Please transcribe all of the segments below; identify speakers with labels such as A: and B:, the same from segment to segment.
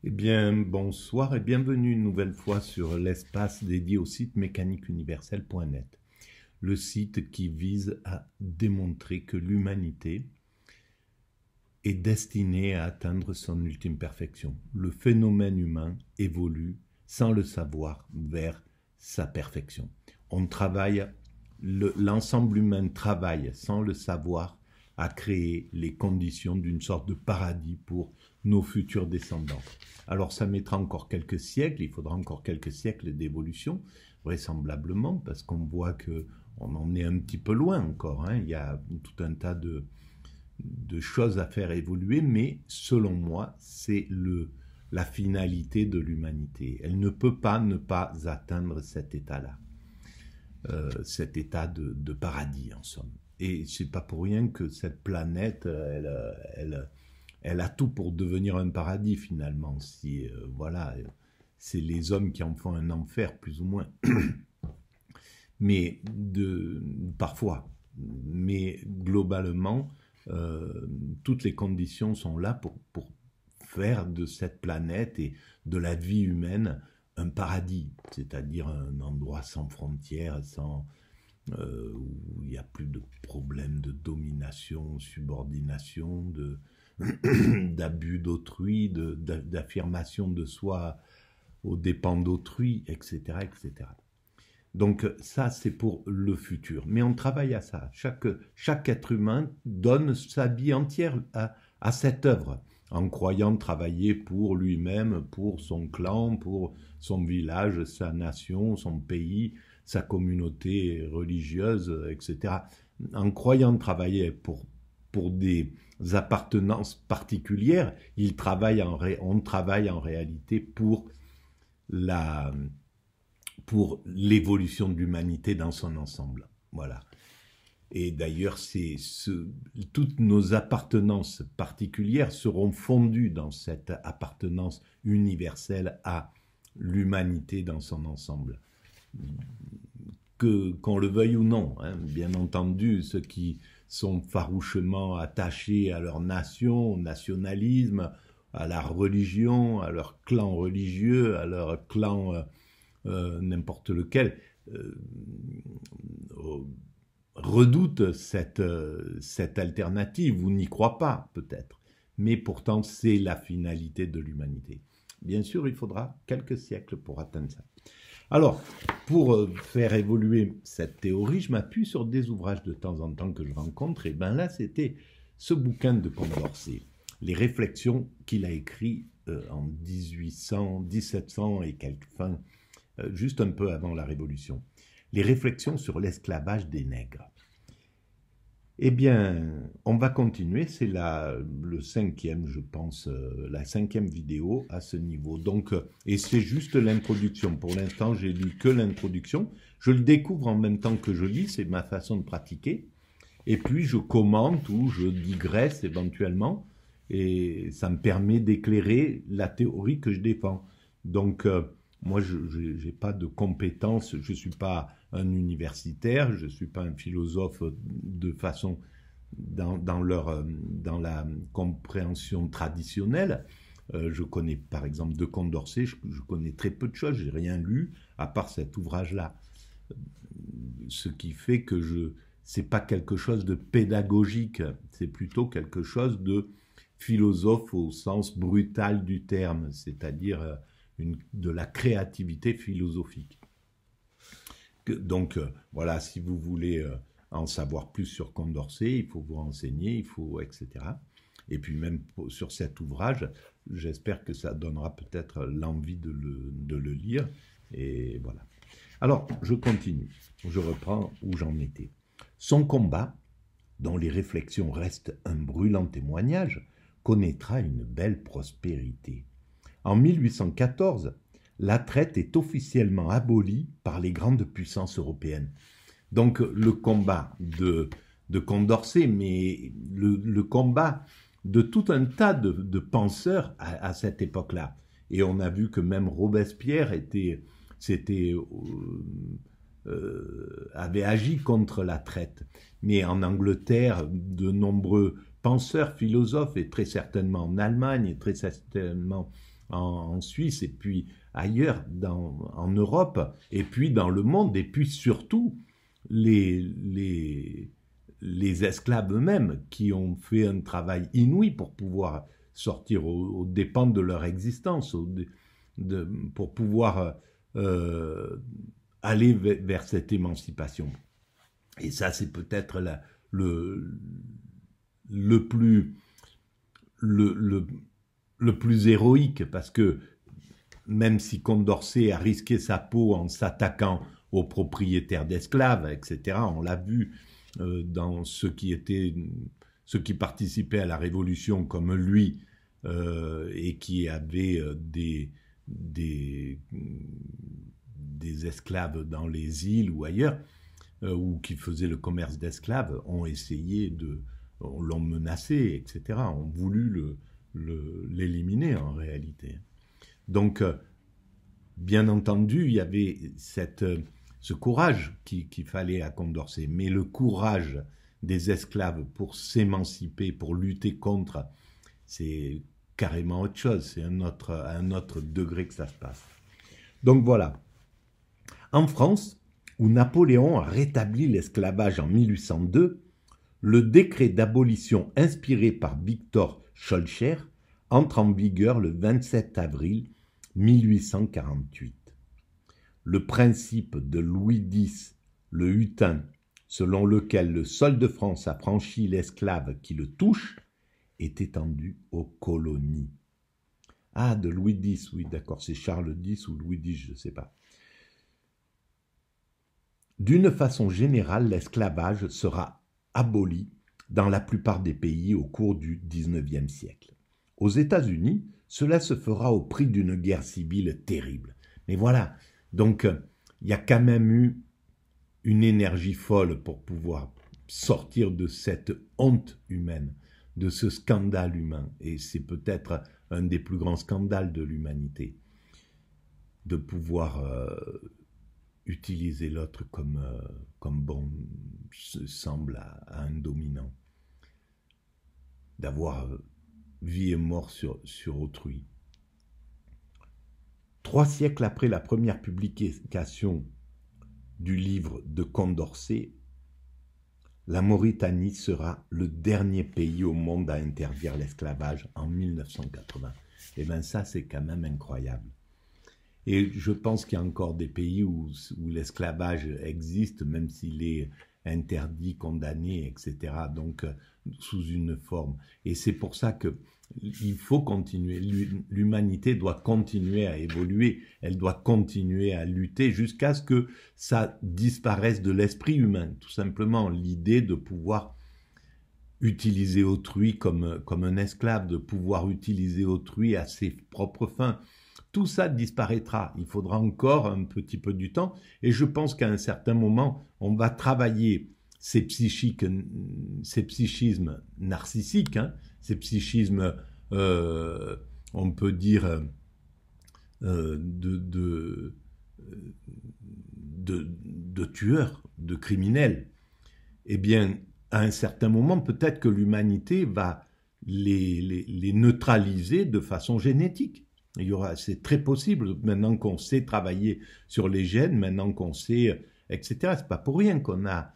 A: Eh bien, bonsoir et bienvenue une nouvelle fois sur l'espace dédié au site mécaniqueuniverselle.net, le site qui vise à démontrer que l'humanité est destinée à atteindre son ultime perfection. Le phénomène humain évolue sans le savoir vers sa perfection. On travaille, l'ensemble humain travaille sans le savoir à créer les conditions d'une sorte de paradis pour nos futurs descendants. Alors ça mettra encore quelques siècles, il faudra encore quelques siècles d'évolution, vraisemblablement, parce qu'on voit qu'on en est un petit peu loin encore, hein. Il y a tout un tas de choses à faire évoluer, mais selon moi, c'est la finalité de l'humanité. Elle ne peut pas ne pas atteindre cet état-là, cet état de paradis en somme. Et c'est pas pour rien que cette planète, elle a tout pour devenir un paradis finalement. Si voilà, c'est les hommes qui en font un enfer plus ou moins, mais parfois. Mais globalement, toutes les conditions sont là pour faire de cette planète et de la vie humaine un paradis, c'est-à-dire un endroit sans frontières, où il n'y a plus de problèmes de domination, subordination, d'abus d'autrui, d'affirmation de soi aux dépens d'autrui, etc., etc. Donc ça, c'est pour le futur. Mais on travaille à ça. Chaque être humain donne sa vie entière à cette œuvre, en croyant travailler pour lui-même, pour son clan, pour son village, sa nation, son pays, sa communauté religieuse, etc. En croyant travailler pour des appartenances particulières, on travaille en réalité pour l'évolution de l'humanité dans son ensemble. Voilà. Et d'ailleurs, toutes nos appartenances particulières seront fondues dans cette appartenance universelle à l'humanité dans son ensemble. Qu'on le veuille ou non, hein, bien entendu, ceux qui sont farouchement attachés à leur nation, au nationalisme, à la religion, à leur clan religieux, à leur clan n'importe lequel, redoutent cette alternative ou n'y croient pas peut-être. Mais pourtant, c'est la finalité de l'humanité. Bien sûr, il faudra quelques siècles pour atteindre ça. Alors, pour faire évoluer cette théorie, je m'appuie sur des ouvrages de temps en temps que je rencontre. Et bien là, c'était ce bouquin de Condorcet, les réflexions qu'il a écrites en 1700 et quelques, juste un peu avant la Révolution. Les réflexions sur l'esclavage des nègres. Eh bien, on va continuer, c'est le cinquième, je pense, la cinquième vidéo à ce niveau. Donc, et c'est juste l'introduction. Pour l'instant, j'ai lu que l'introduction. Je le découvre en même temps que je lis, c'est ma façon de pratiquer. Et puis, je commente ou je digresse éventuellement, et ça me permet d'éclairer la théorie que je défends. Donc, moi, je n'ai pas de compétences, je ne suis pas un universitaire, je ne suis pas un philosophe de façon dans la compréhension traditionnelle. Je connais par exemple de Condorcet, je connais très peu de choses, je n'ai rien lu à part cet ouvrage-là. Ce qui fait que ce n'est pas quelque chose de pédagogique, c'est plutôt quelque chose de philosophe au sens brutal du terme, c'est-à-dire de la créativité philosophique. Donc, voilà, si vous voulez en savoir plus sur Condorcet, il faut vous renseigner, etc. Et puis même sur cet ouvrage, j'espère que ça donnera peut-être l'envie de le lire. Et voilà. Alors, je continue. Je reprends où j'en étais. Son combat, dont les réflexions restent un brûlant témoignage, connaîtra une belle prospérité. En 1814, la traite est officiellement abolie par les grandes puissances européennes. Donc le combat de Condorcet, mais le combat de tout un tas de penseurs à cette époque-là. Et on a vu que même Robespierre avait agi contre la traite. Mais en Angleterre, de nombreux penseurs, philosophes, et très certainement en Allemagne, et très certainement en Suisse, et puis ailleurs en Europe, et puis dans le monde, et puis surtout les esclaves eux-mêmes qui ont fait un travail inouï pour pouvoir sortir aux dépens de leur existence, pour pouvoir aller vers cette émancipation. Et ça, c'est peut-être le plus héroïque, parce que même si Condorcet a risqué sa peau en s'attaquant aux propriétaires d'esclaves, etc., on l'a vu dans ceux qui participaient à la Révolution comme lui, et qui avaient des esclaves dans les îles ou ailleurs, ou qui faisaient le commerce d'esclaves, l'ont menacé, etc., ont voulu l'éliminer en réalité. Donc, bien entendu, il y avait ce courage qu'il fallait à Condorcet, mais le courage des esclaves pour s'émanciper, pour lutter contre, c'est carrément autre chose, c'est à un autre degré que ça se passe. Donc voilà. En France, où Napoléon a rétabli l'esclavage en 1802, le décret d'abolition inspiré par Victor Schœlcher entre en vigueur le 27 avril 1848. Le principe de Louis X, le hutin, selon lequel le sol de France affranchit l'esclave qui le touche, est étendu aux colonies. Ah, de Louis X, oui, d'accord, c'est Charles X ou Louis X, je ne sais pas. D'une façon générale, l'esclavage sera aboli dans la plupart des pays au cours du XIXe siècle. Aux États-Unis, cela se fera au prix d'une guerre civile terrible. Mais voilà, donc il y a quand même eu une énergie folle pour pouvoir sortir de cette honte humaine, de ce scandale humain. Et c'est peut-être un des plus grands scandales de l'humanité, de pouvoir utiliser l'autre comme bon semble à un dominant, d'avoir vie et mort sur autrui. 3 siècles après la première publication du livre de Condorcet, la Mauritanie sera le dernier pays au monde à interdire l'esclavage en 1980. Et bien ça, c'est quand même incroyable. Et je pense qu'il y a encore des pays où l'esclavage existe, même s'il est interdit, condamné, etc. Donc, sous une forme. Et c'est pour ça qu'il faut continuer. L'humanité doit continuer à évoluer. Elle doit continuer à lutter jusqu'à ce que ça disparaisse de l'esprit humain. Tout simplement, l'idée de pouvoir utiliser autrui comme un esclave, de pouvoir utiliser autrui à ses propres fins. Tout ça disparaîtra. Il faudra encore un petit peu du temps. Et je pense qu'à un certain moment, on va travailler ces psychismes narcissiques, ces psychismes, on peut dire, de tueurs, de criminels. Eh bien, à un certain moment, peut-être que l'humanité va les neutraliser de façon génétique. C'est très possible, maintenant qu'on sait travailler sur les gènes, maintenant qu'on sait, etc. C'est pas pour rien qu'on a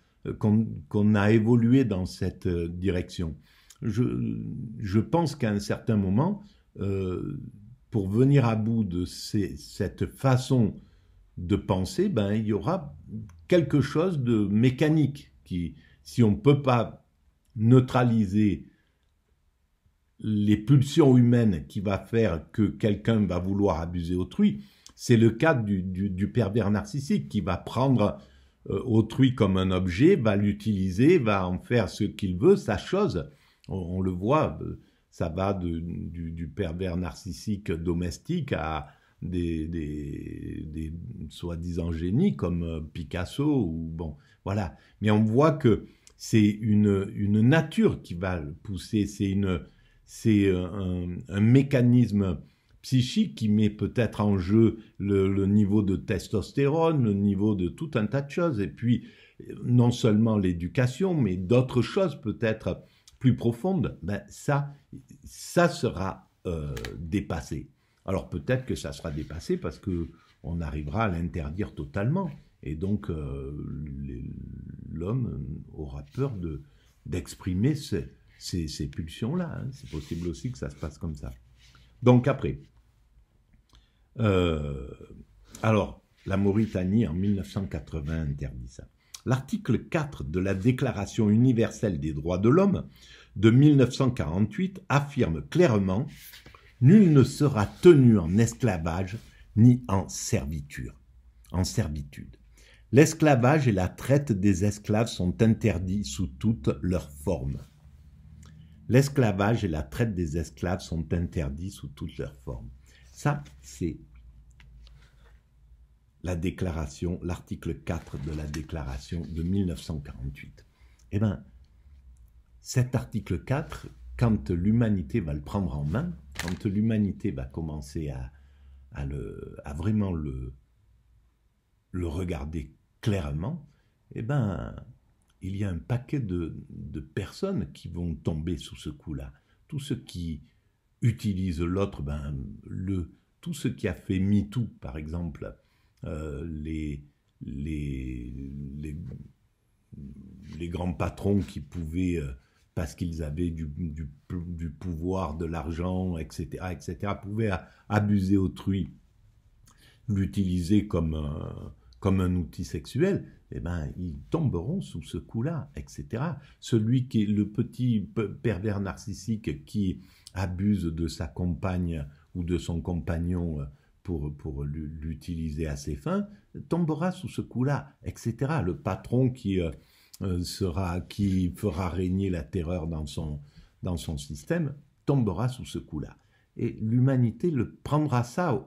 A: évolué dans cette direction. Je pense qu'à un certain moment, pour venir à bout de cette façon de penser, ben, il y aura quelque chose de mécanique qui, si on ne peut pas neutraliser les pulsions humaines qui va faire que quelqu'un va vouloir abuser autrui, c'est le cas du pervers narcissique qui va prendre autrui comme un objet, va l'utiliser, va en faire ce qu'il veut, sa chose. On le voit, ça va du pervers narcissique domestique à des soi-disant génies comme Picasso ou bon, voilà. Mais on voit que c'est une nature qui va le pousser, c'est un mécanisme psychique qui met peut-être en jeu le niveau de testostérone, le niveau de tout un tas de choses, et puis non seulement l'éducation, mais d'autres choses peut-être plus profondes, ben ça sera dépassé. Alors peut-être que ça sera dépassé parce qu'on arrivera à l'interdire totalement. Et donc l'homme aura peur d'exprimer ces pulsions-là. Hein. C'est possible aussi que ça se passe comme ça. Donc après, alors la Mauritanie en 1980 interdit ça. L'article 4 de la Déclaration universelle des droits de l'homme de 1948 affirme clairement « Nul ne sera tenu en esclavage ni en servitude. L'esclavage et la traite des esclaves sont interdits sous toutes leurs formes. » L'esclavage et la traite des esclaves sont interdits sous toutes leurs formes. Ça, c'est la déclaration, l'article 4 de la déclaration de 1948. Eh bien, cet article 4, quand l'humanité va le prendre en main, quand l'humanité va commencer à vraiment le regarder clairement, eh ben, il y a un paquet de personnes qui vont tomber sous ce coup-là. Tous ceux qui utilisent l'autre, tout ce qui a fait MeToo, par exemple, les grands patrons qui pouvaient, parce qu'ils avaient du pouvoir, de l'argent, etc., pouvaient abuser autrui, l'utiliser comme un outil sexuel, eh ben, ils tomberont sous ce coup-là, etc. Celui qui est le petit pervers narcissique qui abuse de sa compagne ou de son compagnon pour l'utiliser à ses fins, tombera sous ce coup-là, etc. Le patron qui fera régner la terreur dans son système tombera sous ce coup-là. Et l'humanité prendra ça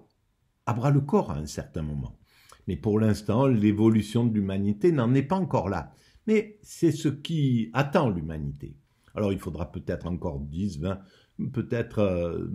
A: à bras le corps à un certain moment. Mais pour l'instant, l'évolution de l'humanité n'en est pas encore là. Mais c'est ce qui attend l'humanité. Alors il faudra peut-être encore 10, 20, peut-être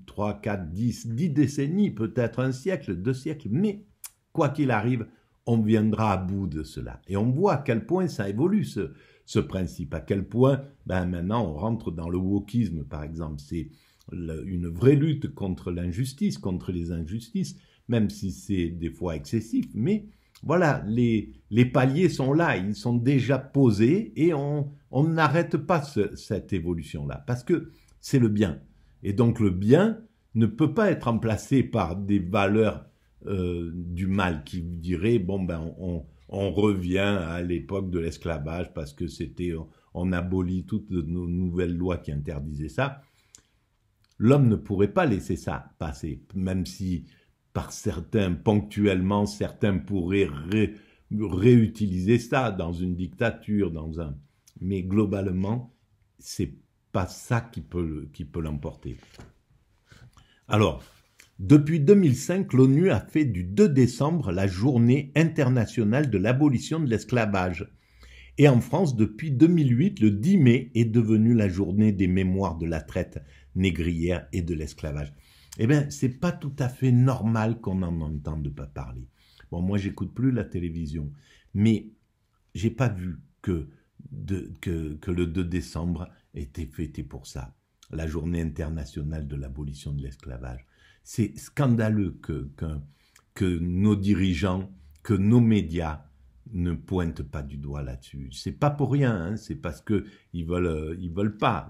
A: 3, 4, 10 décennies, peut-être un siècle, 2 siècles. Mais quoi qu'il arrive, on viendra à bout de cela. Et on voit à quel point ça évolue, ce principe. À quel point, maintenant, on rentre dans le wokisme, par exemple. C'est une vraie lutte contre l'injustice, contre les injustices, même si c'est des fois excessif, mais voilà, les paliers sont là, ils sont déjà posés et on n'arrête pas cette évolution-là, parce que c'est le bien. Et donc le bien ne peut pas être remplacé par des valeurs du mal qui diraient, on revient à l'époque de l'esclavage parce que on abolit toutes nos nouvelles lois qui interdisaient ça. L'homme ne pourrait pas laisser ça passer, même si par certains, ponctuellement, certains pourraient réutiliser ça dans une dictature, mais globalement, c'est pas ça qui peut l'emporter. Alors, depuis 2005, l'ONU a fait du 2 décembre la journée internationale de l'abolition de l'esclavage. Et en France, depuis 2008, le 10 mai est devenu la journée des mémoires de la traite négrière et de l'esclavage. Eh bien, c'est pas tout à fait normal qu'on en entende pas parler. Bon, moi, j'écoute plus la télévision, mais j'ai pas vu que le 2 décembre était fêté pour ça, la journée internationale de l'abolition de l'esclavage. C'est scandaleux que nos dirigeants, que nos médias ne pointent pas du doigt là-dessus. C'est pas pour rien, hein, c'est parce que ils veulent pas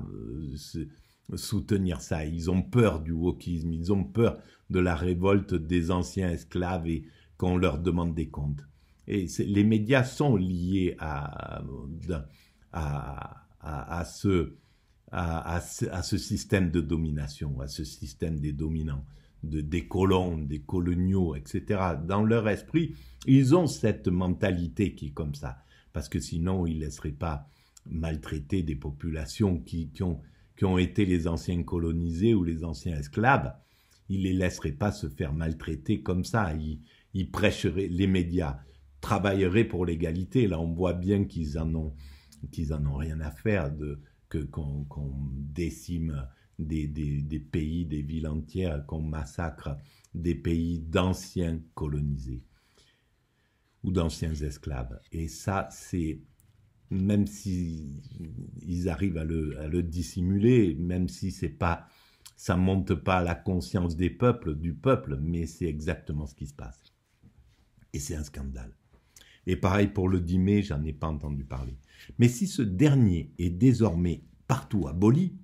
A: soutenir ça. Ils ont peur du wokisme, ils ont peur de la révolte des anciens esclaves et qu'on leur demande des comptes. Et les médias sont liés à ce système de domination, à ce système des dominants, des colons, des coloniaux, etc. Dans leur esprit, ils ont cette mentalité qui est comme ça, parce que sinon, ils ne laisseraient pas maltraiter des populations qui ont été les anciens colonisés ou les anciens esclaves. Ils ne les laisseraient pas se faire maltraiter comme ça. Ils prêcheraient, les médias travailleraient pour l'égalité. Là, on voit bien qu'ils en ont rien à faire qu'on décime des pays, des villes entières, qu'on massacre des pays d'anciens colonisés ou d'anciens esclaves. Et ça, c'est, même si ils arrivent à le dissimuler, même si c'est pas ça monte pas à la conscience des peuples, du peuple, mais c'est exactement ce qui se passe. Et c'est un scandale. Et pareil pour le 10 mai, j'en ai pas entendu parler. Mais si ce dernier est désormais partout aboli,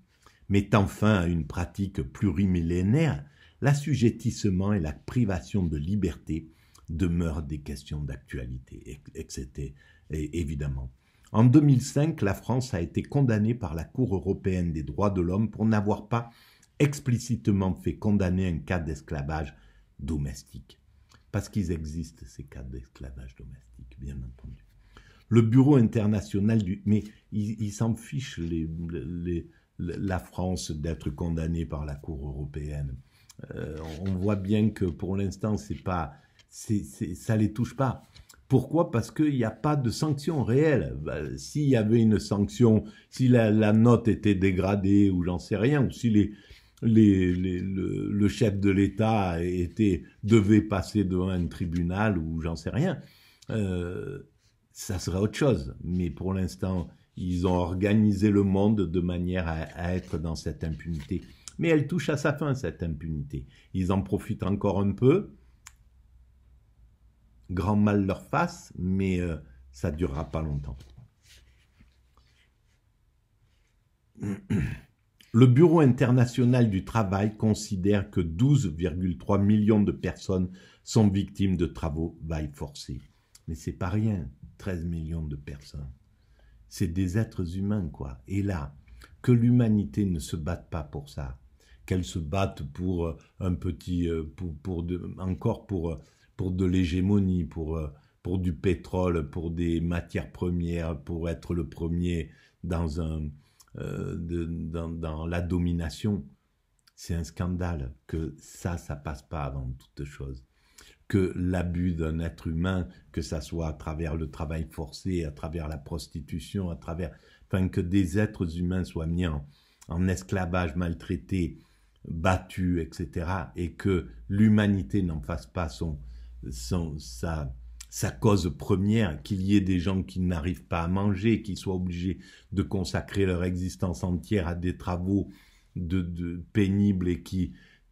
A: mettant fin à une pratique plurimillénaire, l'assujettissement et la privation de liberté demeurent des questions d'actualité, etc. Et évidemment. En 2005, la France a été condamnée par la Cour européenne des droits de l'homme pour n'avoir pas explicitement fait condamner un cas d'esclavage domestique. Parce qu'ils existent, ces cas d'esclavage domestique, bien entendu. Le Bureau international du... Mais ils s'en fichent, la France, d'être condamnée par la Cour européenne. On voit bien que pour l'instant, ça les touche pas. Pourquoi? Parce qu'il n'y a pas de sanction réelle. S'il y avait une sanction, si la note était dégradée ou j'en sais rien, ou si le chef de l'État devait passer devant un tribunal ou j'en sais rien, ça serait autre chose. Mais pour l'instant, ils ont organisé le monde de manière à être dans cette impunité. Mais elle touche à sa fin, cette impunité. Ils en profitent encore un peu. Grand mal leur fasse, mais ça ne durera pas longtemps. Le Bureau international du travail considère que 12,3 millions de personnes sont victimes de travail forcé. Mais c'est pas rien, 13 millions de personnes. C'est des êtres humains, quoi. Et là, que l'humanité ne se batte pas pour ça, qu'elle se batte pour un petit... pour de l'hégémonie, pour du pétrole, pour des matières premières, pour être le premier dans la domination. C'est un scandale que ça passe pas avant toute chose. Que l'abus d'un être humain, que ça soit à travers le travail forcé, à travers la prostitution, que des êtres humains soient mis en esclavage, maltraités, battus, etc., et que l'humanité n'en fasse pas sa cause première, qu'il y ait des gens qui n'arrivent pas à manger, qui soient obligés de consacrer leur existence entière à des travaux pénibles et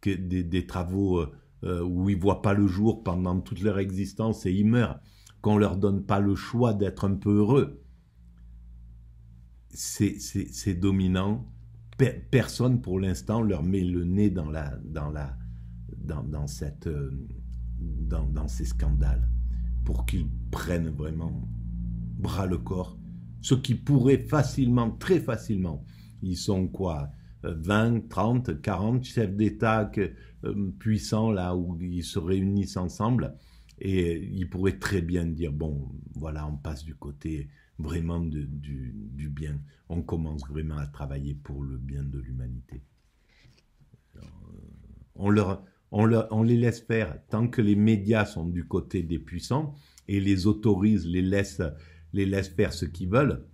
A: des travaux où ils ne voient pas le jour pendant toute leur existence et ils meurent, qu'on ne leur donne pas le choix d'être un peu heureux. C'est dominant. Personne pour l'instant leur met le nez dans ces scandales pour qu'ils prennent vraiment bras le corps. Ce qui pourrait facilement, très facilement, ils sont quoi, 20, 30, 40 chefs d'État puissants là où ils se réunissent ensemble et ils pourraient très bien dire bon voilà, on passe du côté vraiment du bien, on commence vraiment à travailler pour le bien de l'humanité. On les laisse faire tant que les médias sont du côté des puissants et les autorisent, les laissent faire ce qu'ils veulent,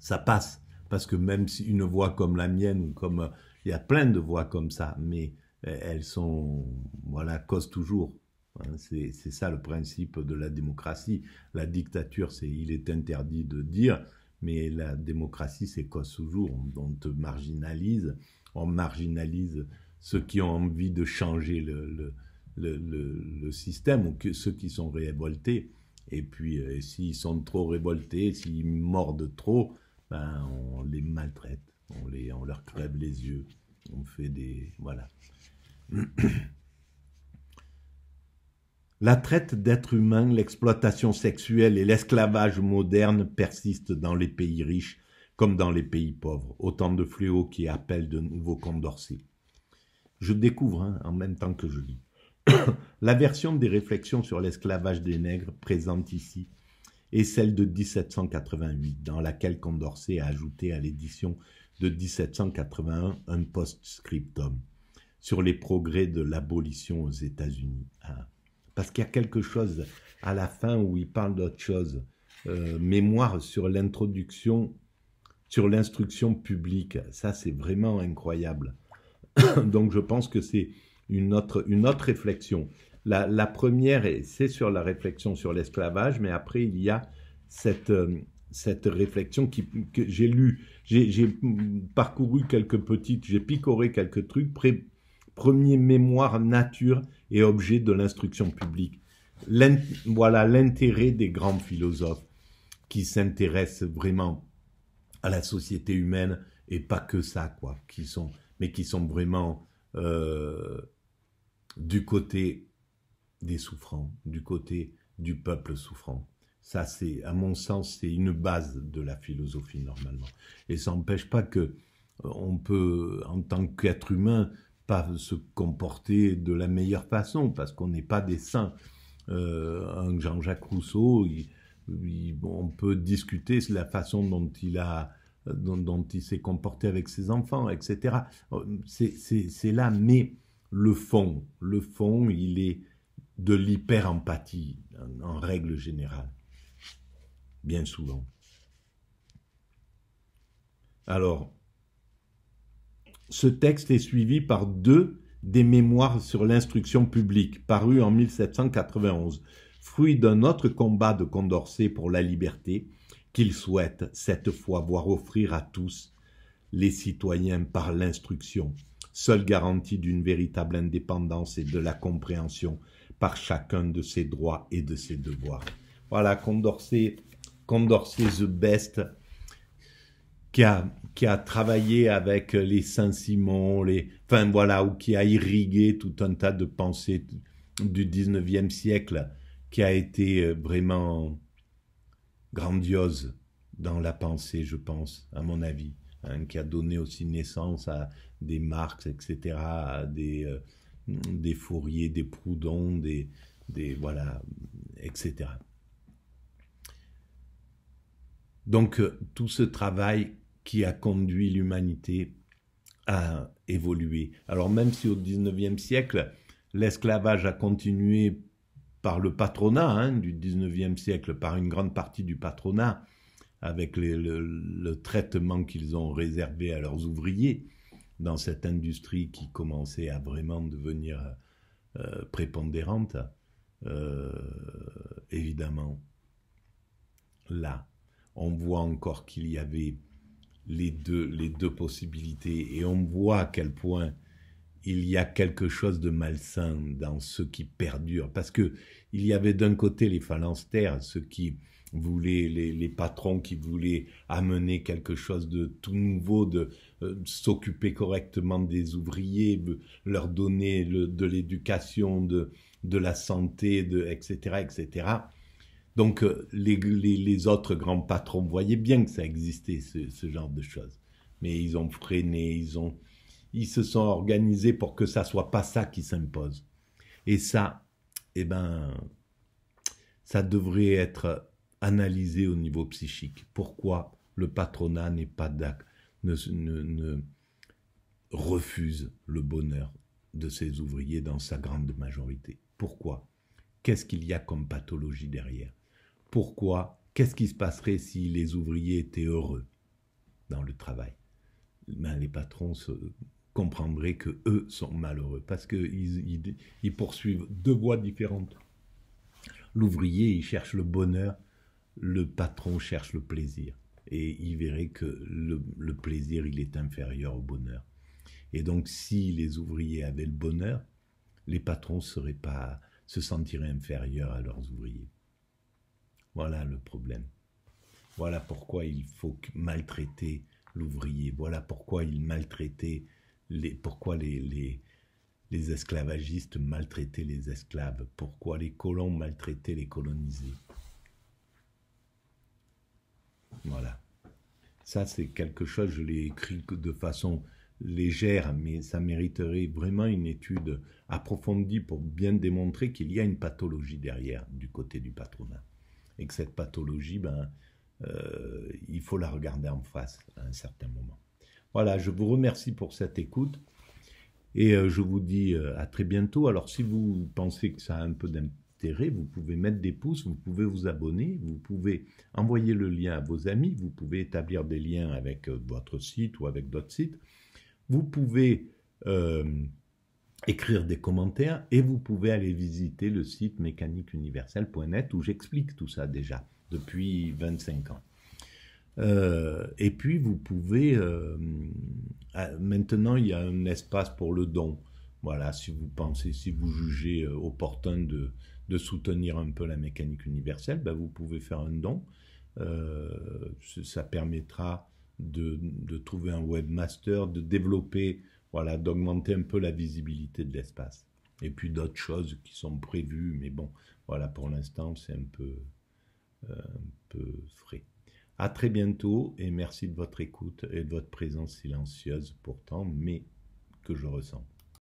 A: ça passe. Parce que même si une voix comme la mienne, ou comme il y a plein de voix comme ça, mais elles sont, voilà, causent toujours. C'est ça le principe de la démocratie. La dictature, il est interdit de dire, mais la démocratie, c'est cause toujours. On te marginalise, on marginalise ceux qui ont envie de changer le système, ou ceux qui sont révoltés. Et puis, s'ils sont trop révoltés, s'ils mordent trop, ben, on les maltraite, on leur crève les yeux, on fait des... Voilà. La traite d'êtres humains, l'exploitation sexuelle et l'esclavage moderne persistent dans les pays riches comme dans les pays pauvres, autant de fléaux qui appellent de nouveaux Condorcet. Je découvre, en même temps que je lis. La version des réflexions sur l'esclavage des nègres présente ici est celle de 1788, dans laquelle Condorcet a ajouté à l'édition de 1781 un post-scriptum sur les progrès de l'abolition aux États-Unis. Parce qu'il y a quelque chose à la fin où il parle d'autre chose. Mémoire sur l'introduction, sur l'instruction publique. Ça, c'est vraiment incroyable. Donc, je pense que c'est une autre réflexion. La première, c'est sur la réflexion sur l'esclavage, mais après, il y a cette cette réflexion que j'ai lue, j'ai parcouru quelques petites, j'ai picoré quelques trucs, premier mémoire nature et objet de l'instruction publique. Voilà l'intérêt des grands philosophes qui s'intéressent vraiment à la société humaine et pas que ça, quoi, mais qui sont vraiment du côté des souffrants, du côté du peuple souffrant. Ça, c'est, à mon sens, c'est une base de la philosophie, normalement. Et ça n'empêche pas que on peut, en tant qu'être humain, pas se comporter de la meilleure façon, parce qu'on n'est pas des saints. Un Jean-Jacques Rousseau, on peut discuter sur la façon dont il s'est comporté avec ses enfants, etc. C'est là, mais le fond, il est de l'hyper-empathie, en règle générale, bien souvent. Alors, ce texte est suivi par deux des mémoires sur l'instruction publique, parus en 1791, fruit d'un autre combat de Condorcet pour la liberté, qu'il souhaite cette fois voir offrir à tous les citoyens par l'instruction, seule garantie d'une véritable indépendance et de la compréhension par chacun de ses droits et de ses devoirs. Voilà, Condorcet the best, qui a travaillé avec les Saint-Simon, ou qui a irrigué tout un tas de pensées du 19e siècle, qui a été vraiment grandiose dans la pensée, je pense, à mon avis, qui a donné aussi naissance à des Marx, etc., à des Fourier, des Proudhon, voilà, etc. Donc, tout ce travail qui a conduit l'humanité à évoluer. Alors, même si au XIXe siècle, l'esclavage a continué par le patronat du XIXe siècle, par une grande partie du patronat, avec le traitement qu'ils ont réservé à leurs ouvriers dans cette industrie qui commençait à vraiment devenir prépondérante, évidemment, là, on voit encore qu'il y avait les deux possibilités, et on voit à quel point il y a quelque chose de malsain dans ceux qui perdurent, parce que il y avait d'un côté les phalanstères, ceux qui voulaient, les patrons qui voulaient amener quelque chose de tout nouveau, de s'occuper correctement des ouvriers, leur donner de l'éducation, de la santé, etc., etc. Donc, les autres grands patrons voyaient bien que ça existait, ce genre de choses. Mais ils ont freiné, ils se sont organisés pour que ça soit pas ça qui s'impose. Et ça, ça devrait être analysé au niveau psychique. Pourquoi le patronat ne refuse le bonheur de ses ouvriers dans sa grande majorité? Pourquoi? Qu'est-ce qu'il y a comme pathologie derrière? Pourquoi? Qu'est-ce qui se passerait si les ouvriers étaient heureux dans le travail? Les patrons comprendraient que eux sont malheureux parce qu'ils poursuivent deux voies différentes. L'ouvrier, il cherche le bonheur, le patron cherche le plaisir. Et il verrait que le plaisir, il est inférieur au bonheur. Et donc, si les ouvriers avaient le bonheur, les patrons se sentiraient inférieurs à leurs ouvriers. Voilà le problème. Voilà pourquoi il faut maltraiter l'ouvrier. Voilà pourquoi il maltraitait pourquoi les esclavagistes maltraitaient les esclaves. Pourquoi les colons maltraitaient les colonisés. Voilà. Ça, c'est quelque chose, je l'ai écrit de façon légère, mais ça mériterait vraiment une étude approfondie pour bien démontrer qu'il y a une pathologie derrière du côté du patronat. Et que cette pathologie, il faut la regarder en face à un certain moment. Voilà, je vous remercie pour cette écoute et je vous dis à très bientôt. Alors, si vous pensez que ça a un peu d'intérêt, vous pouvez mettre des pouces, vous pouvez vous abonner, vous pouvez envoyer le lien à vos amis, vous pouvez établir des liens avec votre site ou avec d'autres sites. Vous pouvez écrire des commentaires et vous pouvez aller visiter le site mécaniqueuniverselle.net où j'explique tout ça déjà depuis 25 ans. Et puis vous pouvez... maintenant, il y a un espace pour le don. Voilà, si vous pensez, si vous jugez opportun de soutenir un peu la mécanique universelle, ben vous pouvez faire un don. Ça permettra de trouver un webmaster, de développer, voilà, d'augmenter un peu la visibilité de l'espace. Et puis d'autres choses qui sont prévues, mais bon, voilà, pour l'instant, c'est un peu frais. À très bientôt et merci de votre écoute et de votre présence silencieuse pourtant, mais que je ressens.